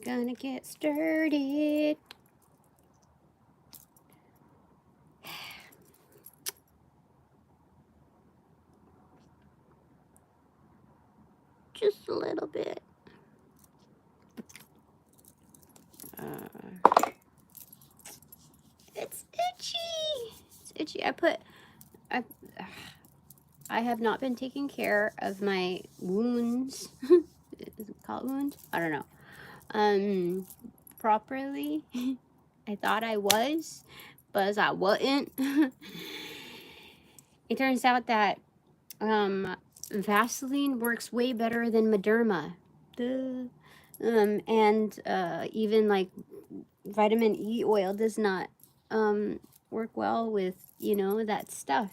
gonna get started. Just a little bit. It's itchy. It's itchy. I have not been taking care of my wounds. Is it called wounds? I don't know. Properly. I thought I was, but I wasn't. It turns out that Vaseline works way better than Mederma. And even like vitamin E oil does not work well with, you know, that stuff.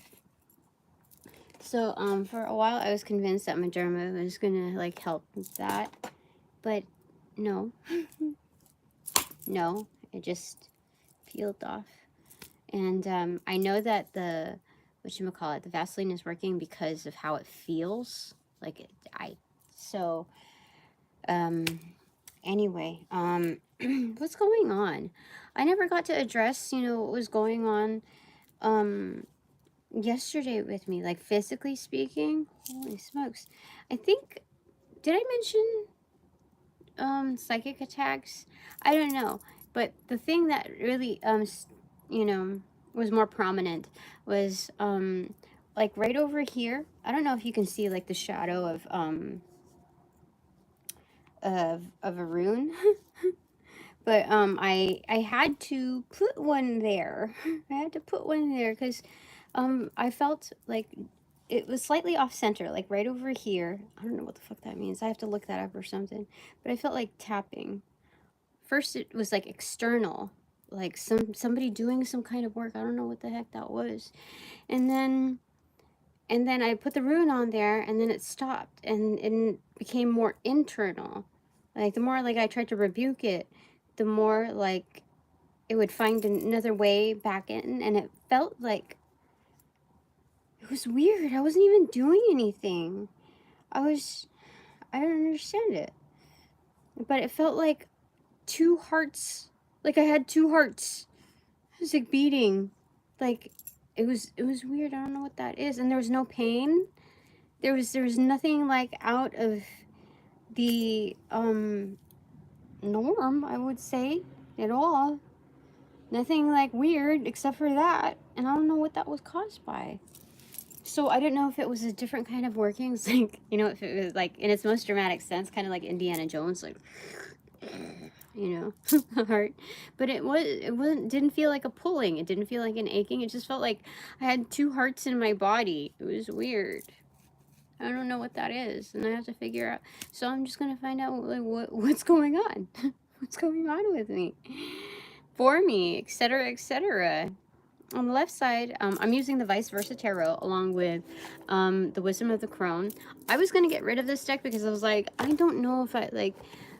So for a while I was convinced that Mederma was gonna like help with that, but no. No, it just peeled off. And I know that the the Vaseline is working because of how it feels. Like anyway, what's going on? I never got to address, you know, what was going on yesterday with me, like physically speaking. Holy smokes. I think, did I mention psychic attacks? I don't know, but the thing that really you know, was more prominent was like right over here. I don't know if you can see like the shadow of a rune. But I had to put one there. I had to put one there because I felt like it was slightly off center, like right over here. I don't know what the fuck that means. I have to look that up or something. But I felt like tapping. First it was like external, like somebody doing some kind of work. I don't know what the heck that was. And then I put the rune on there, and then it stopped, and it became more internal. Like the more like I tried to rebuke it, the more like it would find another way back in, and it felt like it was weird. I wasn't even doing anything. I don't understand it. But it felt like two hearts, like I had two hearts. It was like beating. Like it was weird. I don't know what that is. And there was no pain. There was nothing like out of the norm, I would say, at all. Nothing like weird except for that, and I don't know what that was caused by. So I don't know if it was a different kind of workings, like, you know, if it was like in its most dramatic sense, kind of like Indiana Jones, like, you know, heart. But didn't feel like a pulling. It didn't feel like an aching. It just felt like I had two hearts in my body. It was weird. I don't know what that is, and I have to figure out. So I'm just gonna find out like what's going on. What's going on with me, for me, etc., etc. On the left side, I'm using the Vice Versa Tarot along with the Wisdom of the Crone. I was gonna get rid of this deck because I was like, I don't know if I like.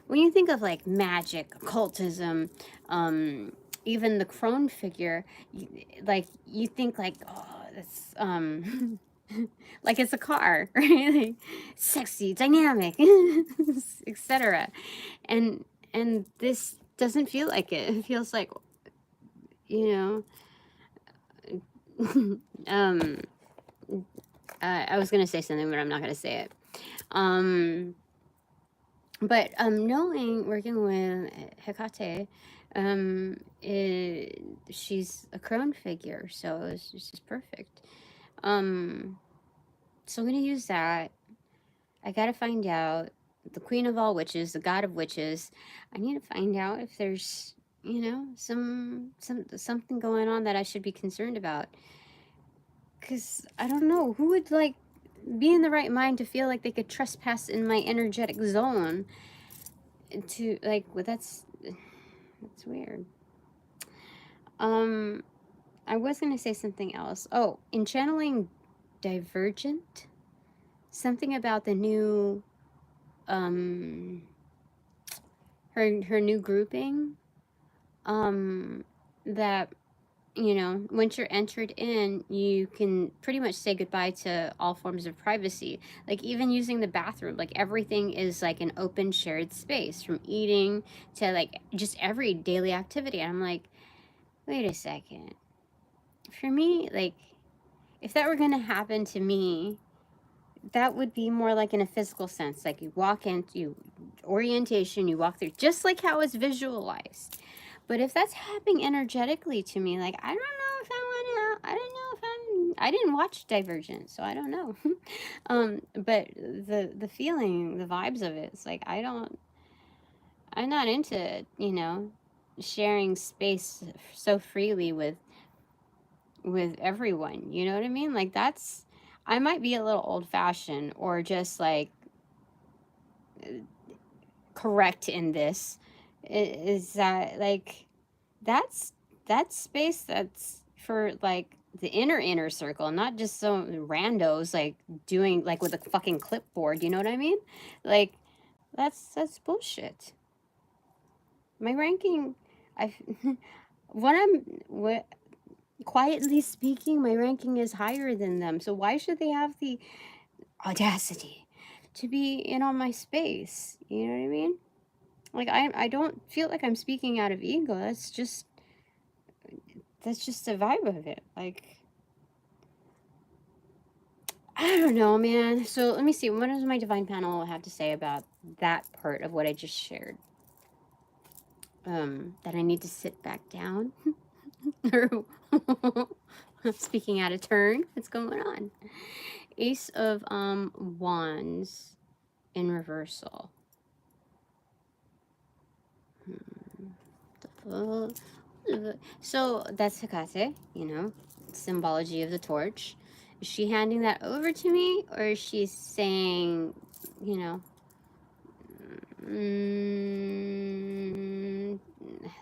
When you think of like magic, occultism, even the Crone figure, you think like, oh, that's like it's a car, right? Like, sexy, dynamic, etc. And this doesn't feel like it. It feels like, you know, I was gonna say something, but I'm not gonna say it. But working with Hekate, she's a crone figure, so it's just perfect. So I'm gonna use that. I gotta find out the Queen of all witches, the God of witches. I need to find out if there's, you know, something going on that I should be concerned about. Cause I don't know who would like be in the right mind to feel like they could trespass in my energetic zone. To like, well, that's weird. I was gonna say something else. Oh, in channeling Divergent, something about the new her new grouping that you know, once you're entered in, you can pretty much say goodbye to all forms of privacy. Like even using the bathroom, like everything is like an open shared space, from eating to like just every daily activity. And I'm like, wait a second. For me, like, if that were gonna happen to me, that would be more like in a physical sense. Like you walk into orientation, you walk through, just like how it's visualized. But if that's happening energetically to me, like, I don't know if I want to, I don't know if I didn't watch Divergent, so I don't know. But the feeling, the vibes of it, it's like, I'm not into, you know, sharing space so freely with everyone, you know what I mean? Like that's, I might be a little old fashioned or just like correct in this, is that like, that's space that's for like the inner circle, not just some randos like doing like with a fucking clipboard, you know what I mean? Like that's bullshit. My ranking, I what quietly speaking, my ranking is higher than them. So why should they have the audacity to be in on my space? You know what I mean? Like I don't feel like I'm speaking out of ego. That's just the vibe of it. Like I don't know, man. So let me see. What does my divine panel have to say about that part of what I just shared? That I need to sit back down. Or speaking out of turn. What's going on? Ace of Wands in reversal. So that's Hekate, you know, symbology of the torch. Is she handing that over to me, or is she saying, you know,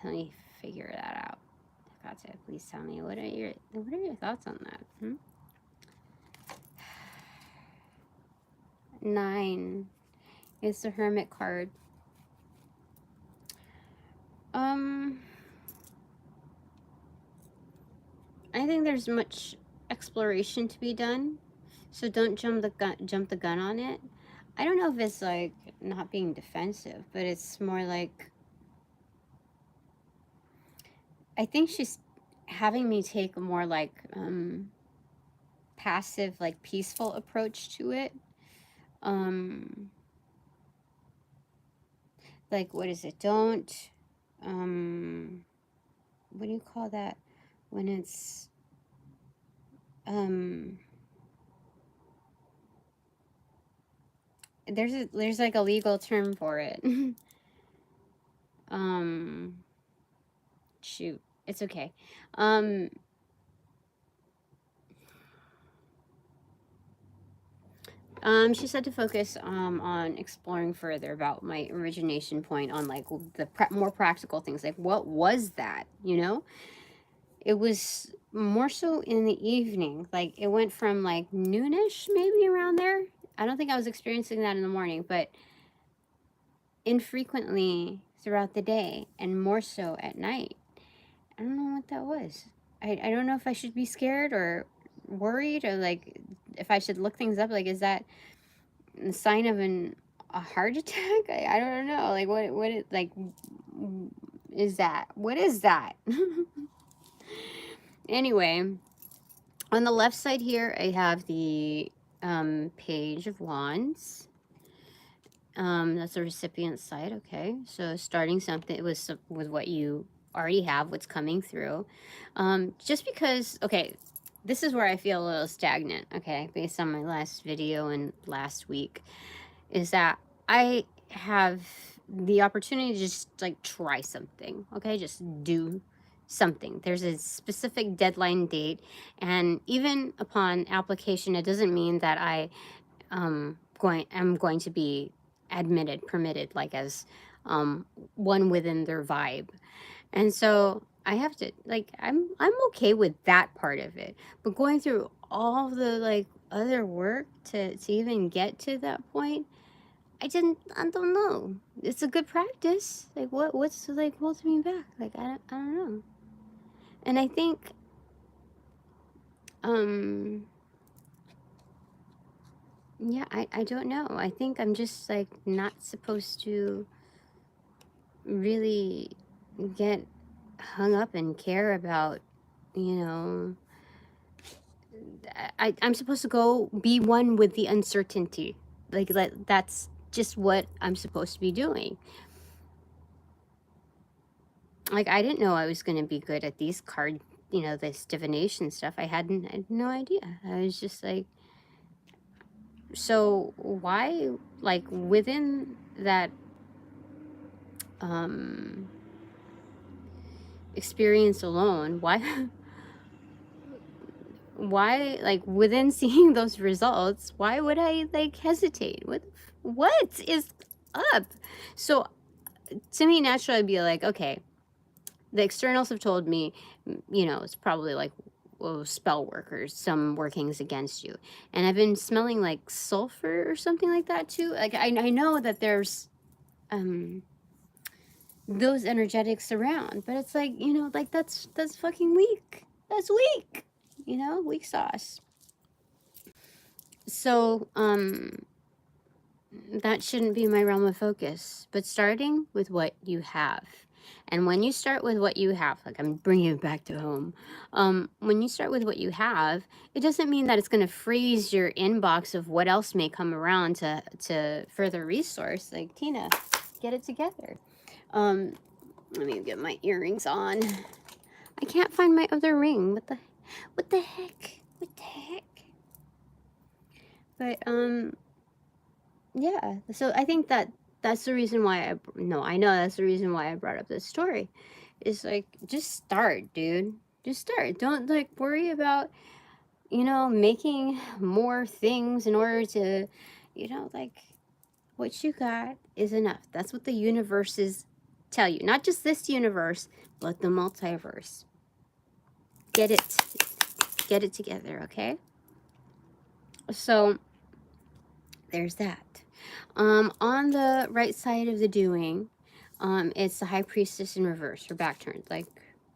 let me figure that out. Hekate, please tell me, what are your thoughts on that? 9 is the Hermit card. I think there's much exploration to be done, so don't jump the gun on it. I don't know if it's like not being defensive, but it's more like, I think she's having me take a more like passive, like peaceful approach to it. Like, what is it? Don't what do you call that when it's there's like a legal term for it. Shoot, it's okay. She said to focus on exploring further about my origination point on like the more practical things, like what was that, you know? It was more so in the evening, like it went from like noonish, maybe around there. I don't think I was experiencing that in the morning, but infrequently throughout the day and more so at night. I don't know what that was. I don't know if I should be scared or worried, or like if I should look things up. Like, is that the sign of a heart attack? I don't know. Like what it like is that? What is that? Anyway, on the left side here, I have the Page of Wands. That's the recipient side. Okay, so starting something with what you already have, what's coming through. Just because, okay, this is where I feel a little stagnant, okay, based on my last video and last week, is that I have the opportunity to just like try something, okay, just do something. There's a specific deadline date, and even upon application, it doesn't mean that I'm going to be permitted, like as one within their vibe. And so I have to, like, I'm okay with that part of it, but going through all the like other work to even get to that point, I don't know. It's a good practice. Like what's like holding me back? Like I don't know. And I think Yeah, I don't know. I think I'm just like not supposed to really get hung up and care about, you know, I'm supposed to go be one with the uncertainty. Like that's just what I'm supposed to be doing. Like I didn't know I was going to be good at these card, you know, this divination stuff. I had no idea. I was just like, so why, like within that experience alone, why like within seeing those results, why would I like hesitate? What is up? So to me, naturally, I'd be like, okay, the externals have told me, you know, it's probably like, well, spell workers, some workings against you. And I've been smelling like sulfur or something like that too. Like I know that there's those energetics around, but it's like, you know, like that's fucking weak. That's weak. You know, weak sauce. So, that shouldn't be my realm of focus, but starting with what you have. And when you start with what you have, like I'm bringing it back to home, when you start with what you have, it doesn't mean that it's going to freeze your inbox of what else may come around to further resource. Like, Tina, get it together. Let me get my earrings on. I can't find my other ring. What the heck? What the heck? But, yeah, so I think that's the reason why I know that's the reason why I brought up this story. It's like, just start, dude. Just start. Don't like worry about, you know, making more things in order to, you know, like what you got is enough. That's what the universes tell you. Not just this universe, but the multiverse. Get it together, okay? So there's that. On the right side of the doing, it's the High Priestess in reverse, her back turned. Like,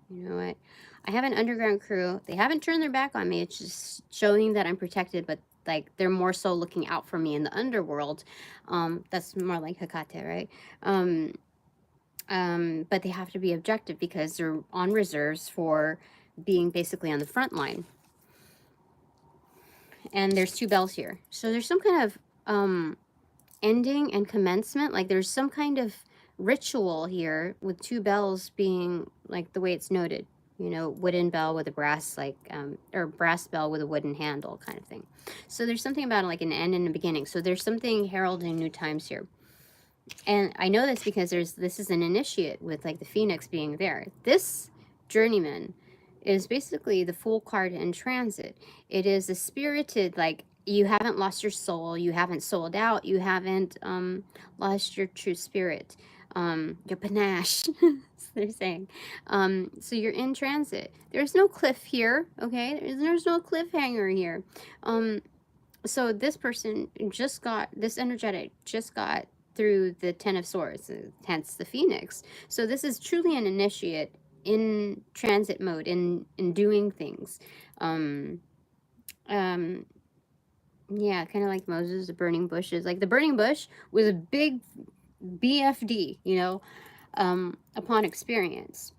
you know what? I have an underground crew. They haven't turned their back on me. It's just showing that I'm protected, but like they're more so looking out for me in the underworld. That's more like Hekate, right? But they have to be objective because they're on reserves for being basically on the front line. And there's 2 bells here. So there's some kind of ending and commencement. Like there's some kind of ritual here with 2 bells being like the way it's noted. You know, wooden bell with a brass, like, or brass bell with a wooden handle kind of thing. So there's something about like an end and a beginning. So there's something heralding new times here. And I know this because this is an initiate with like the Phoenix being there. This journeyman is basically the Fool card in transit. It is a spirited, like, you haven't lost your soul, you haven't sold out, you haven't lost your true spirit, your panache, that's what they're saying. So you're in transit. There's no cliff here, okay? There's no cliffhanger here. So this person just got, this energetic just got through the 10 of Swords, hence the Phoenix. So this is truly an initiate in transit mode, in doing things. Yeah, kind of like Moses, the burning bushes. Like the burning bush was a big BFD, you know, upon experience.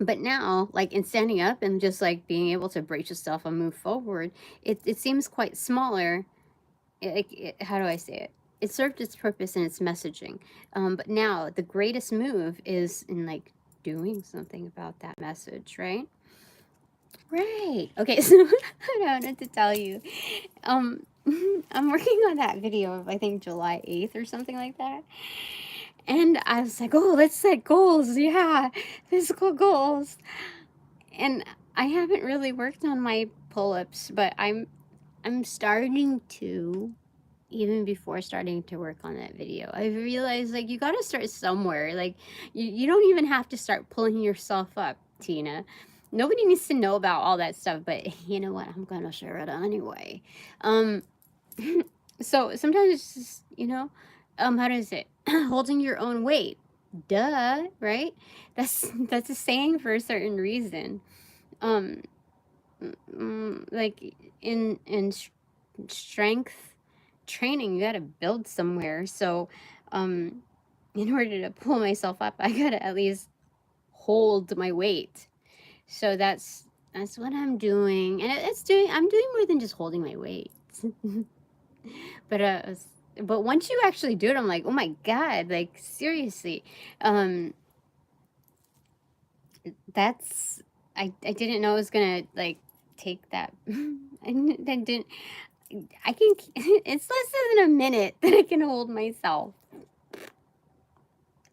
But now, like in standing up and just like being able to brace yourself and move forward, it seems quite smaller. How do I say it? It served its purpose in its messaging. But now the greatest move is in like doing something about that message, right? Right. Okay, so I don't know what to tell you. I'm working on that video of I think July 8th or something like that. And I was like, oh, let's set goals. Yeah, physical goals. And I haven't really worked on my pull-ups, but I'm starting to, even before starting to work on that video. I realized like you gotta start somewhere. Like you don't even have to start pulling yourself up, Tina. Nobody needs to know about all that stuff, but you know what? I'm gonna share it anyway. So sometimes it's just, you know, how does it? Holding your own weight. Duh, right? That's a saying for a certain reason. like strength training, you gotta build somewhere. So in order to pull myself up, I gotta at least hold my weight. So that's what I'm doing, and I'm doing more than just holding my weight. But once you actually do it, I'm like, oh my god, like seriously, that's I didn't know it was gonna like take that. I didn't. I can. It's less than a minute that I can hold myself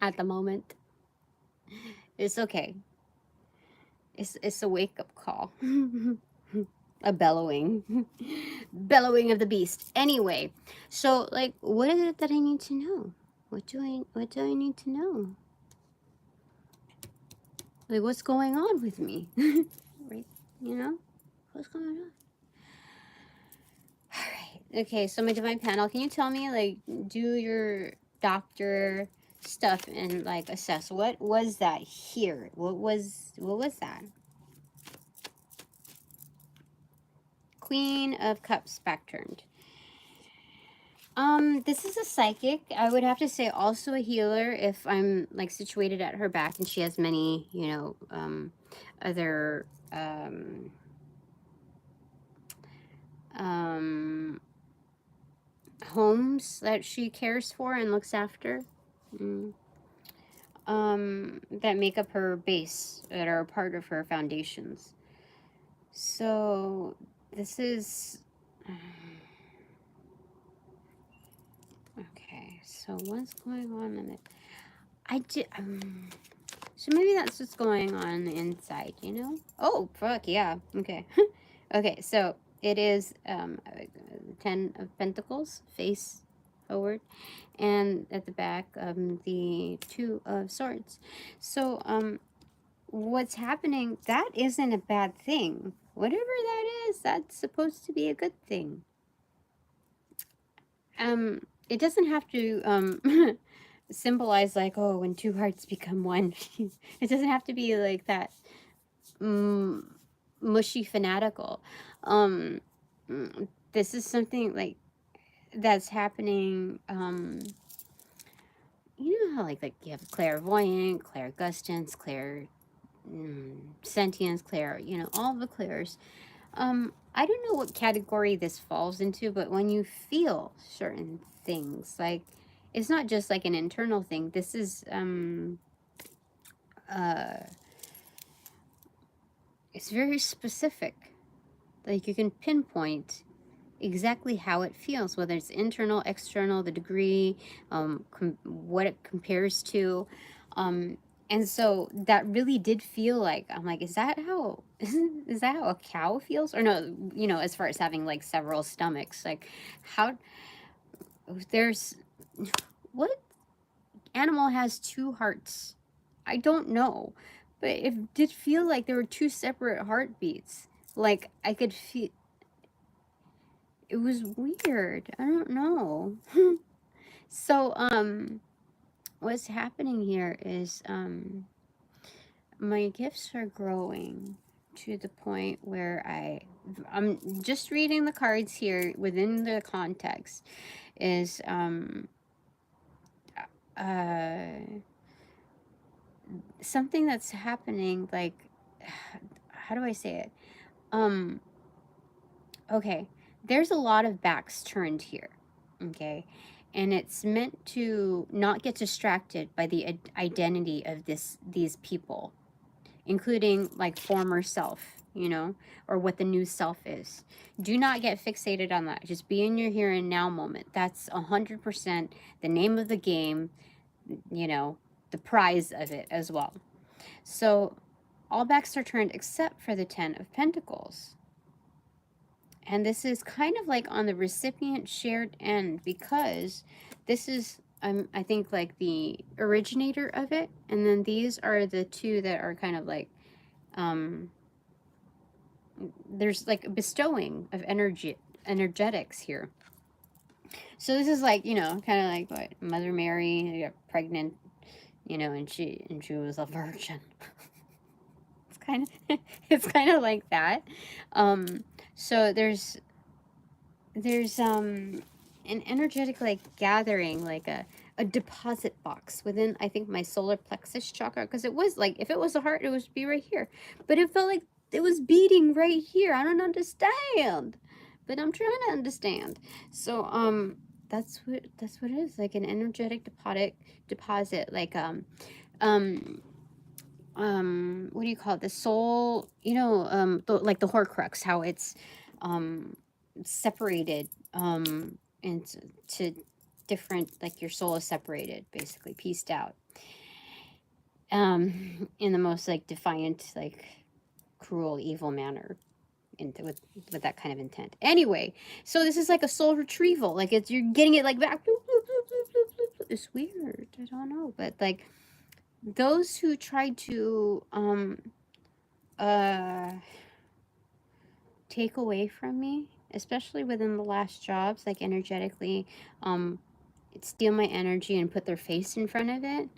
at the moment. It's okay. It's a wake up call. A bellowing. Bellowing of the beast. Anyway, so like what is it that I need to know? What do I need to know? Like what's going on with me? Right? You know? What's going on? Alright. Okay, so my divine panel, can you tell me, like, do your doctor stuff and like assess what was that here? What was that? Queen of Cups back turned. This is a psychic. I would have to say also a healer if I'm like situated at her back and she has many, you know, other homes that she cares for and looks after. That make up her base, that are a part of her foundations. So this is okay. So what's going on in it? So maybe that's what's going on inside, you know? Oh, fuck yeah. Okay. Okay, so it is 10 of Pentacles, face forward, and at the back, the 2 of Swords. So, what's happening, that isn't a bad thing. Whatever that is, that's supposed to be a good thing. It doesn't have to, symbolize like, oh, when 2 hearts become 1. It doesn't have to be like that mushy fanatical. This is something like that's happening. You know how like you have clairvoyant, clairgustance, sentience, you know, all the clairs. I don't know what category this falls into, but when you feel certain things, like it's not just like an internal thing. This is it's very specific. Like you can pinpoint exactly how it feels, whether it's internal, external, the degree, what it compares to. And so that really did feel like, I'm like, is that how a cow feels? Or no, you know, as far as having like several stomachs, like how there's, what animal has 2 hearts? I don't know, but it did feel like there were 2 separate heartbeats. Like I could feel, it was weird. I don't know. So, what's happening here is, my gifts are growing to the point where I'm just reading the cards here within the context is, something that's happening, like, how do I say it? Okay, there's a lot of backs turned here, okay? And it's meant to not get distracted by the identity of these people, including like former self, you know, or what the new self is. Do not get fixated on that. Just be in your here and now moment. That's 100% the name of the game, you know, the prize of it as well. So all backs are turned except for the 10 of Pentacles. And this is kind of like on the recipient shared end, because this is, I think, like the originator of it. And then these are the 2 that are kind of like, there's like a bestowing of energetics here. So this is like, you know, kind of like what Mother Mary got pregnant, you know, and she was a virgin. It's kind of it's kind of like that. So there's an energetic like gathering, like a deposit box within, I think, my solar plexus chakra, because it was like, if it was a heart, it would be right here, but it felt like it was beating right here. I don't understand, but I'm trying to understand. So that's what it is, like an energetic deposit, like what do you call it, the soul, you know, like the Horcrux, how it's separated into different, like your soul is separated, basically pieced out in the most like defiant, like cruel, evil manner, into with that kind of intent. Anyway, so this is like a soul retrieval, like it's, you're getting it like back. It's weird, I don't know, but like those who tried to take away from me, especially within the last jobs, like energetically steal my energy and put their face in front of it,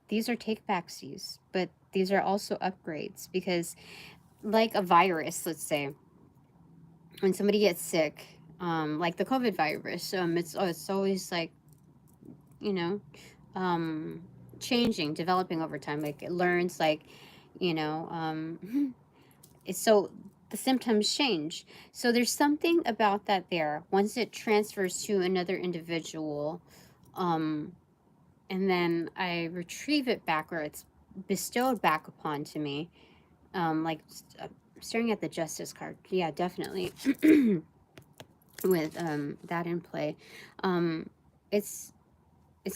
these are take backsies, but these are also upgrades, because like a virus, let's say when somebody gets sick, like the COVID virus, it's always like, you know, changing, developing over time, like it learns, like, you know, so the symptoms change. So there's something about that there. Once it transfers to another individual, and then I retrieve it back, or it's bestowed back upon to me, like staring at the Justice card. Yeah, definitely. With that in play, it's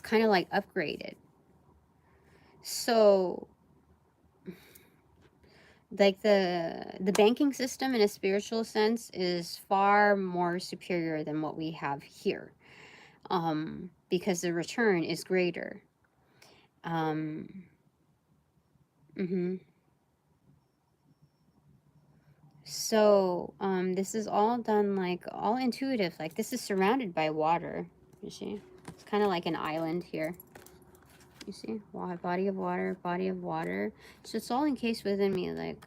kind of like upgraded. So like the banking system in a spiritual sense is far more superior than what we have here, because the return is greater. So this is all done like all intuitive, like this is surrounded by water, you see, it's kind of like an island here. You see, body of water, body of water. So it's all encased within me, like,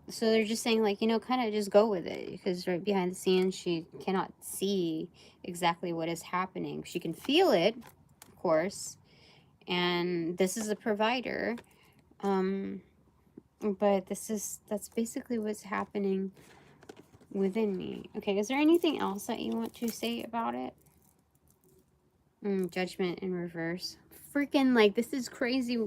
so they're just saying, like, you know, kind of just go with it, because right behind the scenes, she cannot see exactly what is happening. She can feel it, of course, and this is a provider, but that's basically what's happening within me. Okay, is there anything else that you want to say about it? Judgment in reverse. Freaking, like, this is crazy.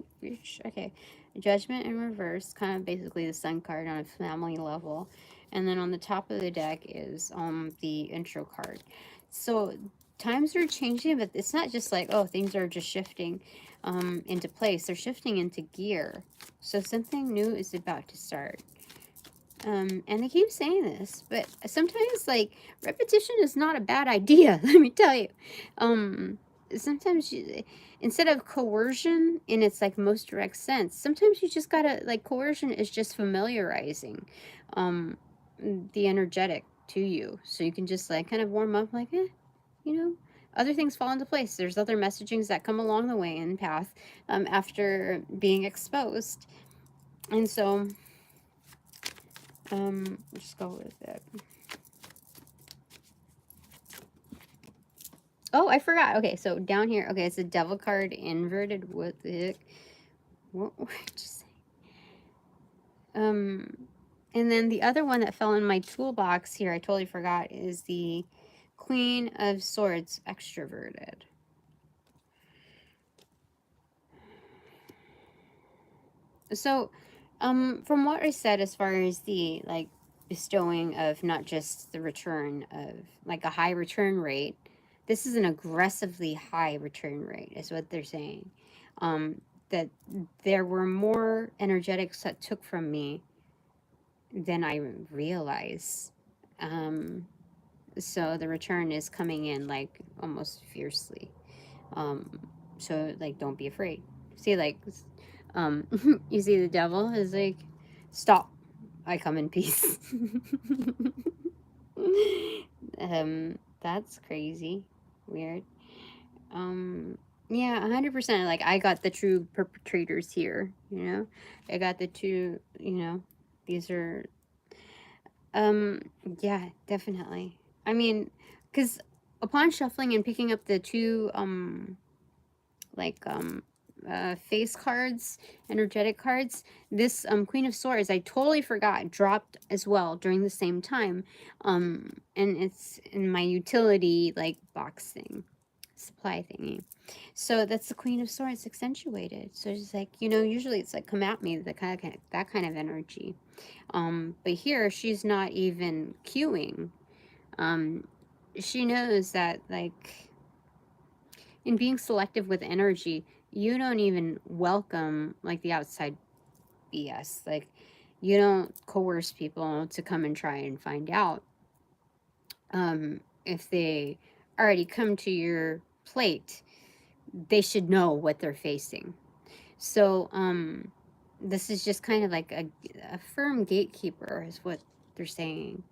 Okay, Judgment in reverse, kind of basically the Sun card on a family level. And then on the top of the deck is the intro card. So times are changing, but it's not just like, oh, things are just shifting into place. They're shifting into gear. So something new is about to start. And they keep saying this, but sometimes, like, repetition is not a bad idea, let me tell you. Sometimes instead of coercion in its, like, most direct sense, sometimes you just gotta, like, coercion is just familiarizing the energetic to you. So you can just, like, kind of warm up, like, you know, other things fall into place. There's other messagings that come along the way and path after being exposed. And so... let's go with it. Oh, I forgot. Okay, so down here, okay, it's a devil card inverted. What the heck? What were I just saying? And then the other one that fell in my toolbox here, I totally forgot, is the Queen of Swords extroverted. So, from what I said, as far as the, like, bestowing of not just the return of, like, a high return rate, this is an aggressively high return rate, is what they're saying. That there were more energetics that took from me than I realized. So the return is coming in, like, almost fiercely. So, like, don't be afraid. See, like, you see the devil is like, stop, I come in peace. That's crazy. Weird. Yeah, 100%. Like, I got the true perpetrators here, you know? I got the two, you know, these are, um, yeah, definitely. I mean, because upon shuffling and picking up the two, like, face cards, energetic cards, this, Queen of Swords, I totally forgot, dropped as well during the same time. And it's in my utility, like, box thing, supply thingy. So that's the Queen of Swords accentuated. So it's like, you know, usually it's like, come at me, that kind of energy. But here she's not even cueing. She knows that, like, in being selective with energy, you don't even welcome, like, the outside BS. Like, you don't coerce people to come and try and find out. If they already come to your plate, they should know what they're facing. So, this is just kind of like a firm gatekeeper is what they're saying.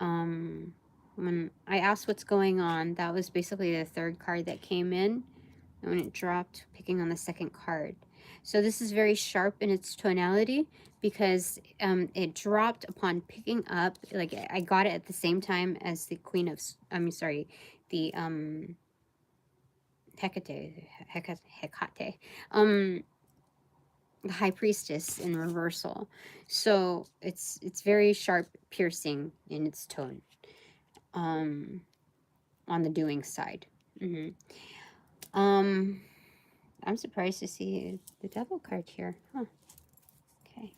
When I asked what's going on, that was basically the third card that came in. And when it dropped, picking on the second card. So this is very sharp in its tonality because it dropped upon picking up. Like, I got it at the same time as the Queen of, the Hekate, the High Priestess in reversal. So it's very sharp, piercing in its tone. On the doing side. I'm surprised to see the Devil card here. Huh. Okay.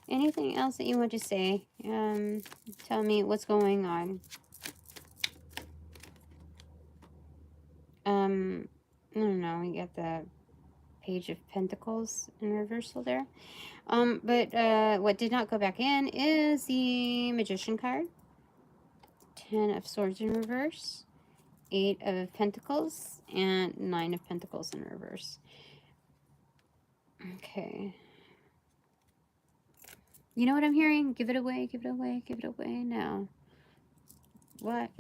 Anything else that you want to say? Tell me what's going on. I don't know. We got the Page of Pentacles in reversal there. But what did not go back in is the Magician card. 10 of Swords in reverse. 8 of Pentacles. And 9 of Pentacles in reverse. Okay. You know what I'm hearing? Give it away, give it away, give it away now. What?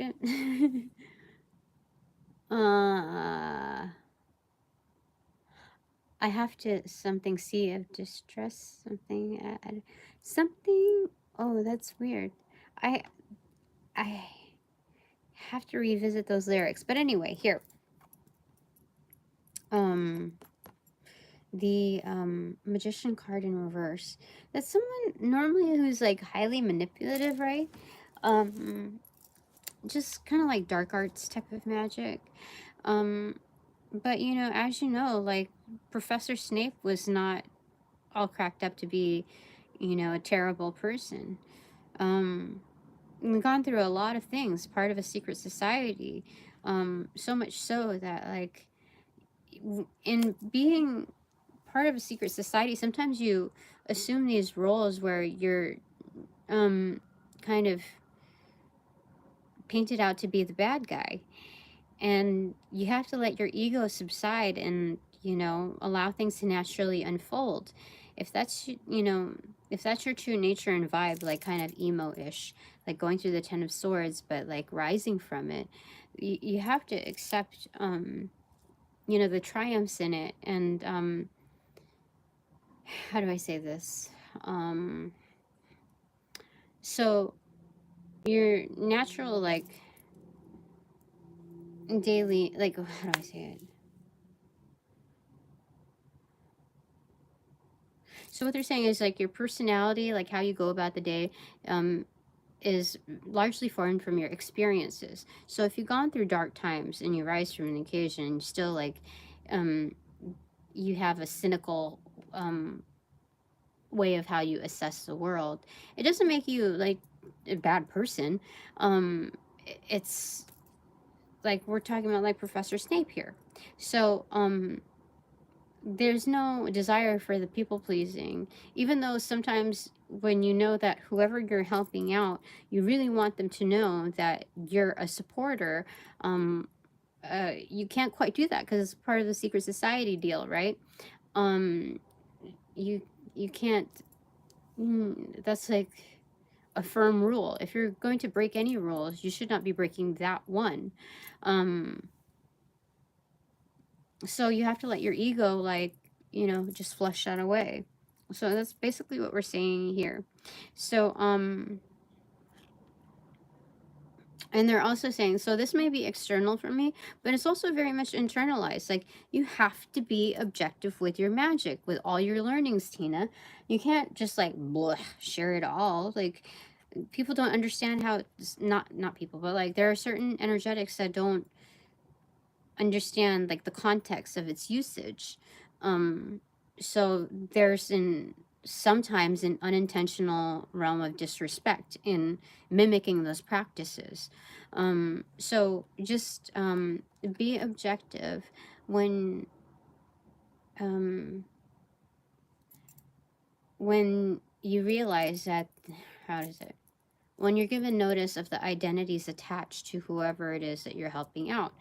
I have to see of distress, something add something. Oh, that's weird. I have to revisit those lyrics. But anyway, here. The Magician card in reverse. That's someone normally who's like highly manipulative, right? Just kind of like dark arts type of magic. But you know, as you know, like, Professor Snape was not all cracked up to be, you know, a terrible person. We've gone through a lot of things, part of a secret society. So much so that, like, in being part of a secret society, sometimes you assume these roles where you're kind of painted out to be the bad guy. And you have to let your ego subside and, you know, allow things to naturally unfold. If that's, you know, if that's your true nature and vibe, like kind of emo-ish, like going through the 10 of Swords, but like rising from it, you have to accept, you know, the triumphs in it. And, how do I say this? So your natural, like, daily, like, how do I say it? So what they're saying is, like, your personality, like how you go about the day, is largely formed from your experiences. So if you've gone through dark times and you rise from an occasion, and still, like, you have a cynical way of how you assess the world, it doesn't make you, like, a bad person. It's like we're talking about, like, Professor Snape here. So there's no desire for the people pleasing, even though sometimes when you know that whoever you're helping out, you really want them to know that you're a supporter. You can't quite do that because it's part of the secret society deal, right? You can't. That's like a firm rule. If you're going to break any rules, you should not be breaking that one. So you have to let your ego, like, you know, just flush that away. So that's basically what we're saying here. So, and they're also saying, so this may be external for me, but it's also very much internalized. Like, you have to be objective with your magic, with all your learnings, Tina. You can't just like bleh, share it all. Like, people don't understand how it's not people, but like there are certain energetics that don't understand like the context of its usage. So there's sometimes an unintentional realm of disrespect in mimicking those practices. So just be objective when um, you realize that, how does it, when you're given notice of the identities attached to whoever it is that you're helping out.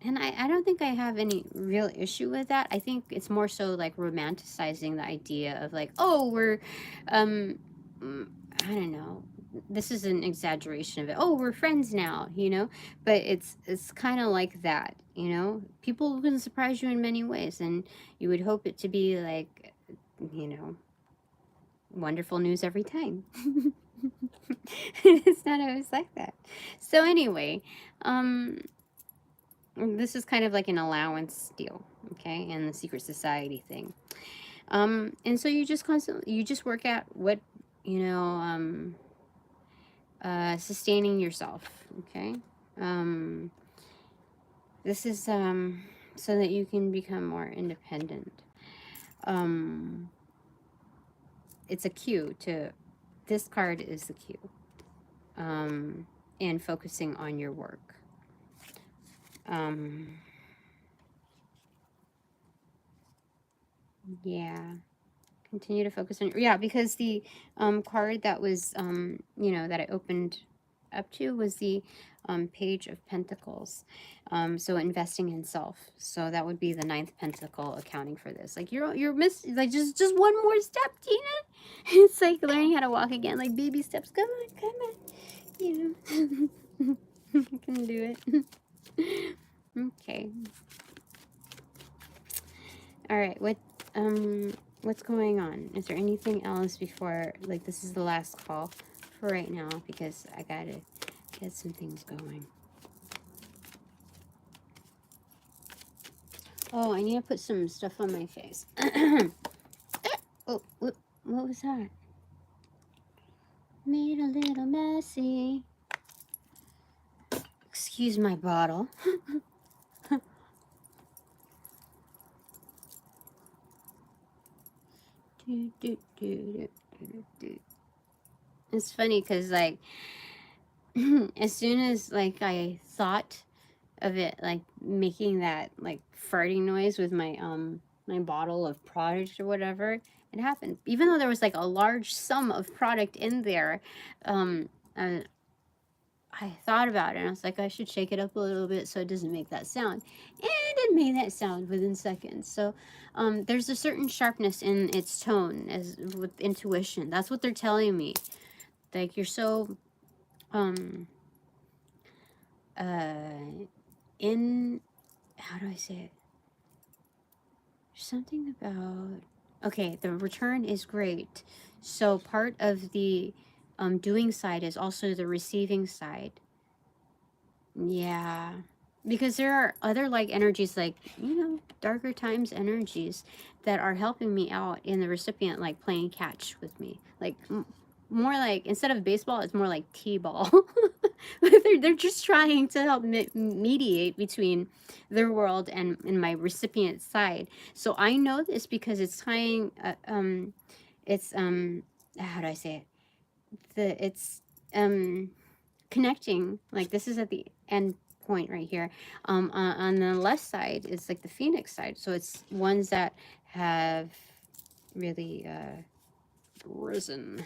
And I don't think I have any real issue with that. I think it's more so like romanticizing the idea of like, oh, we're, I don't know. This is an exaggeration of it. Oh, we're friends now, you know? But it's kind of like that, you know? People can surprise you in many ways, and you would hope it to be like, you know, wonderful news every time. It's not always like that. So anyway, this is kind of like an allowance deal, okay, and the secret society thing. And so you just constantly, you just work at what, you know, sustaining yourself, okay. This is so that you can become more independent. It's a cue to, this card is the cue, in focusing on your work. Yeah, continue to focus on, yeah, because the card that was you know, that I opened up to was the Page of Pentacles. So investing in self, so that would be the 9th pentacle accounting for this. Like you're like just one more step, Tina. It's like learning how to walk again, like baby steps. Come on, you know. You can do it. Okay. All right, what's going on? Is there anything else before, like, this is the last call for right now, because I gotta get some things going. Oh, I need to put some stuff on my face. Oh, what was that? Made a little messy. Excuse my bottle. It's funny because, like, as soon as, like, I thought of it, like, making that, like, farting noise with my, my bottle of product or whatever, it happened. Even though there was, like, a large sum of product in there, I thought about it, and I was like, I should shake it up a little bit so it doesn't make that sound. And it made that sound within seconds. So there's a certain sharpness in its tone, as with intuition. That's what they're telling me. Like, you're so in, how do I say it? There's something about, okay, the return is great. So part of the doing side is also the receiving side. Yeah, because there are other, like, energies, like, you know, darker times energies that are helping me out in the recipient, like playing catch with me, like more like, instead of baseball, it's more like t-ball. They're just trying to help mediate between their world and my recipient side. So I know this because it's tying it's how do I say it, it's connecting, like, this is at the end point right here. On the left side is like the Phoenix side, so it's ones that have really risen.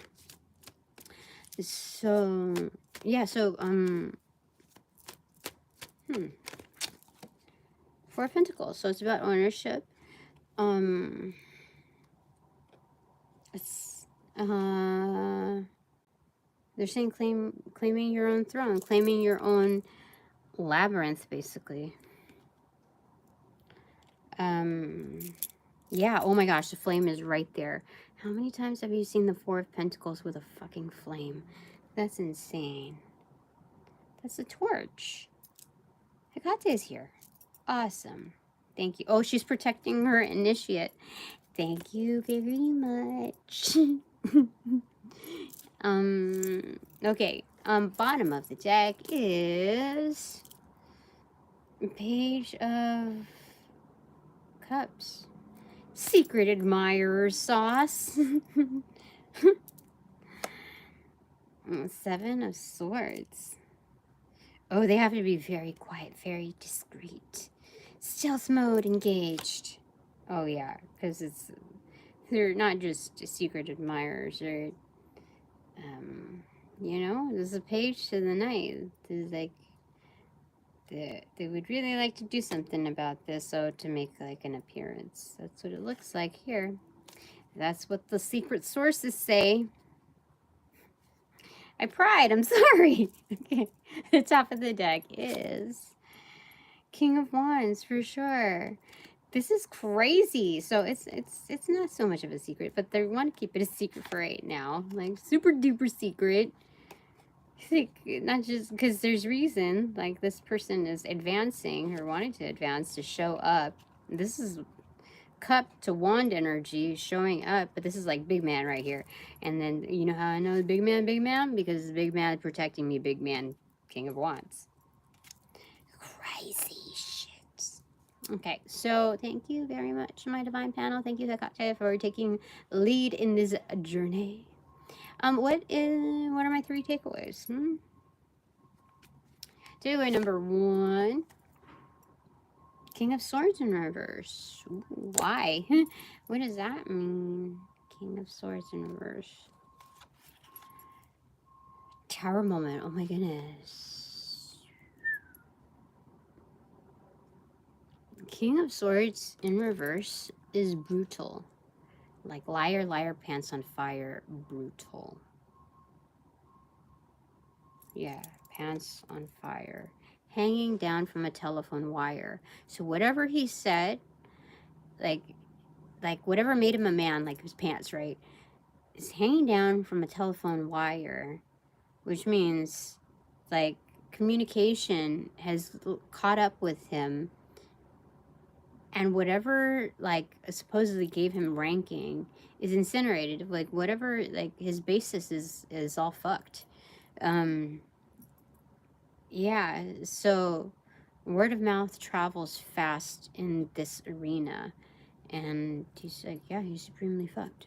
So yeah, so 4 of Pentacles, so it's about ownership. It's they're saying claiming your own throne, claiming your own labyrinth, basically. Yeah, oh my gosh, the flame is right there. How many times have you seen the Four of Pentacles with a fucking flame? That's insane. That's a torch. Hekate is here. Awesome. Thank you. Oh, she's protecting her initiate. Thank you very much. Okay. Bottom of the deck is Page of Cups. Secret admirer sauce. Seven of Swords. Oh, they have to be very quiet, very discreet. Stealth mode engaged. Oh yeah, because they're not just secret admirers. They're you know, there's a page to the night. There's like they would really like to do something about this, so to make like an appearance. That's what it looks like here. That's what the secret sources say. I pried, I'm sorry. Okay. The top of the deck is King of Wands for sure. This is crazy. So it's not so much of a secret, but they want to keep it a secret for right now. Like super duper secret. Like, not just because there's reason. Like this person is advancing or wanting to advance to show up. This is cup to wand energy showing up, but this is like big man right here. And then you know how I know big man? Because the big man protecting me, big man, King of Wands. Crazy shit. Okay, so thank you very much, my divine panel. Thank you, Hekate, for taking lead in this journey. What are my 3 takeaways? Takeaway number 1. King of Swords in reverse. Ooh, why? What does that mean? King of Swords in reverse. Tower moment. Oh my goodness. King of Swords in reverse is brutal. Like liar, liar, pants on fire, brutal. Yeah, pants on fire. Hanging down from a telephone wire. So whatever he said, like whatever made him a man, like his pants, right, is hanging down from a telephone wire, which means like communication has caught up with him, and whatever like supposedly gave him ranking is incinerated. Like whatever, like his basis is all fucked. Yeah, so word of mouth travels fast in this arena, and he's like, yeah, he's supremely fucked.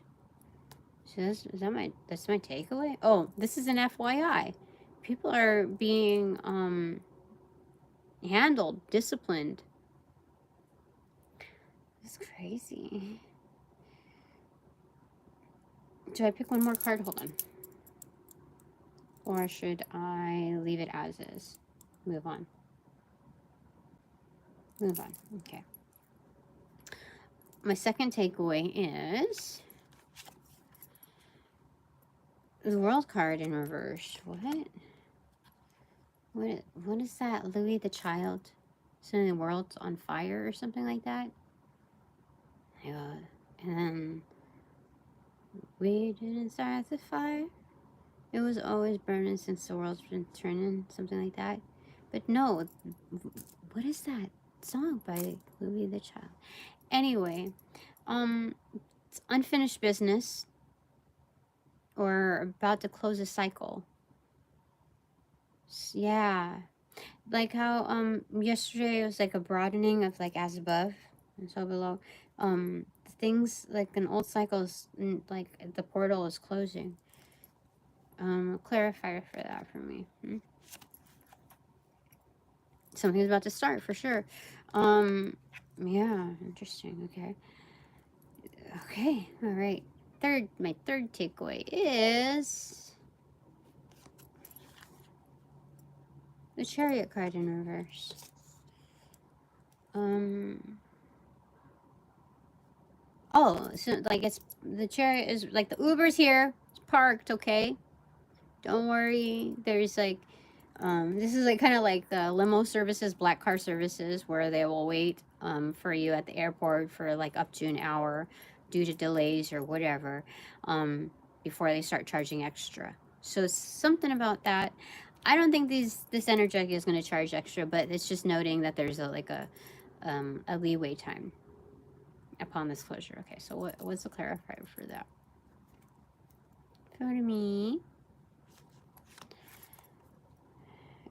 So that's my takeaway. Oh, this is an FYI. People are being handled, disciplined. It's crazy. Do I pick one more card? Hold on. Or should I leave it as is? Move on. Move on. Okay. My second takeaway is the World card in reverse. What is that? Louis the Child setting the world on fire or something like that? Yeah. And then we didn't start the fire. It was always burning since the world's been turning, something like that. But no, what is that song by Louis the Child? Anyway, it's unfinished business or about to close a cycle. Yeah, like how yesterday it was like a broadening of like as above and so below. Things like an old cycle is like the portal is closing. Clarifier for that for me. Something's about to start for sure. Yeah, interesting. Okay, all right. My third takeaway is the Chariot card in reverse. Oh, so like it's the Chariot is like the Uber's here. It's parked, okay? Don't worry. There's like This is like kind of like the limo services, black car services, where they will wait for you at the airport for like up to an hour due to delays or whatever, before they start charging extra. So something about that. I don't think this energetic is going to charge extra, but it's just noting that there's a leeway time upon this closure. Okay, so what's the clarifier for that? For me,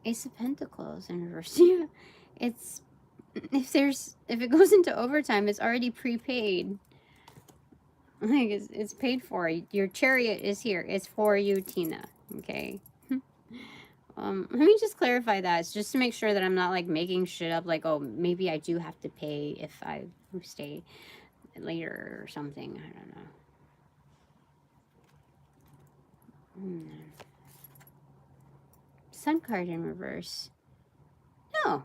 Ace of Pentacles in reverse. Yeah, it's if it goes into overtime, it's already prepaid. Like it's paid for. Your chariot is here. It's for you, Tina. Okay. Let me just clarify that. It's just to make sure that I'm not like making shit up. Like, oh, maybe I do have to pay if I stay later or something. I don't know. Sun card in reverse. No,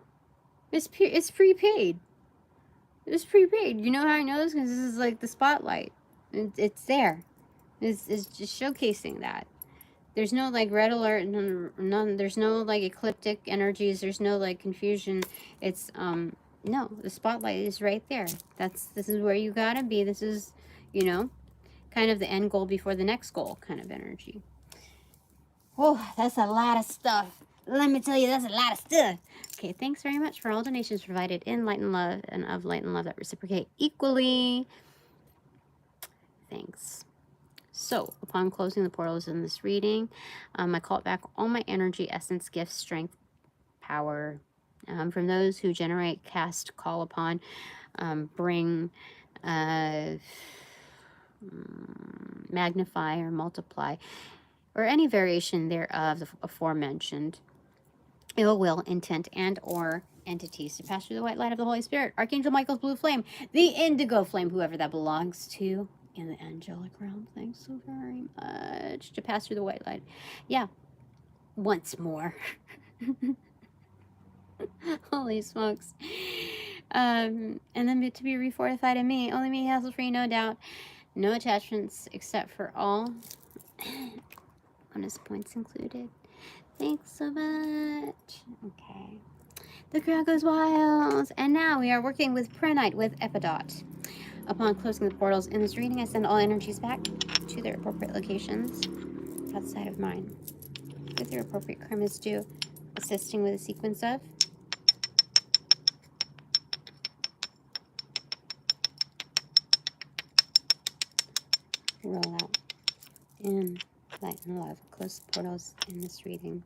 it's prepaid. It's prepaid. You know how I know this? Because this is like the spotlight. It's there. It's just showcasing that. There's no like red alert, none. There's no like ecliptic energies. There's no like confusion. It's no. The spotlight is right there. This is where you gotta be. This is, you know, kind of the end goal before the next goal kind of energy. Oh, that's a lot of stuff. Let me tell you, that's a lot of stuff. Okay, thanks very much for all donations provided in light and love and of light and love that reciprocate equally. Thanks. So, upon closing the portals in this reading, I call back all my energy, essence, gifts, strength, power from those who generate, cast, call upon, bring, magnify, or multiply, or any variation thereof, the aforementioned ill will, intent, and or entities to pass through the white light of the Holy Spirit, Archangel Michael's blue flame, the indigo flame, whoever that belongs to, in the angelic realm. Thanks so very much. To pass through the white light. Yeah. Once more. Holy smokes. And then to be refortified in me. Only me, hassle-free, no doubt. No attachments except for all bonus points included. Thanks so much. Okay. The crowd goes wild. And now we are working with Prenite with Epidot. Upon closing the portals in this reading, I send all energies back to their appropriate locations outside of mine, with their appropriate karmas due, assisting with a sequence of roll out in light and love. Close the portals in this reading.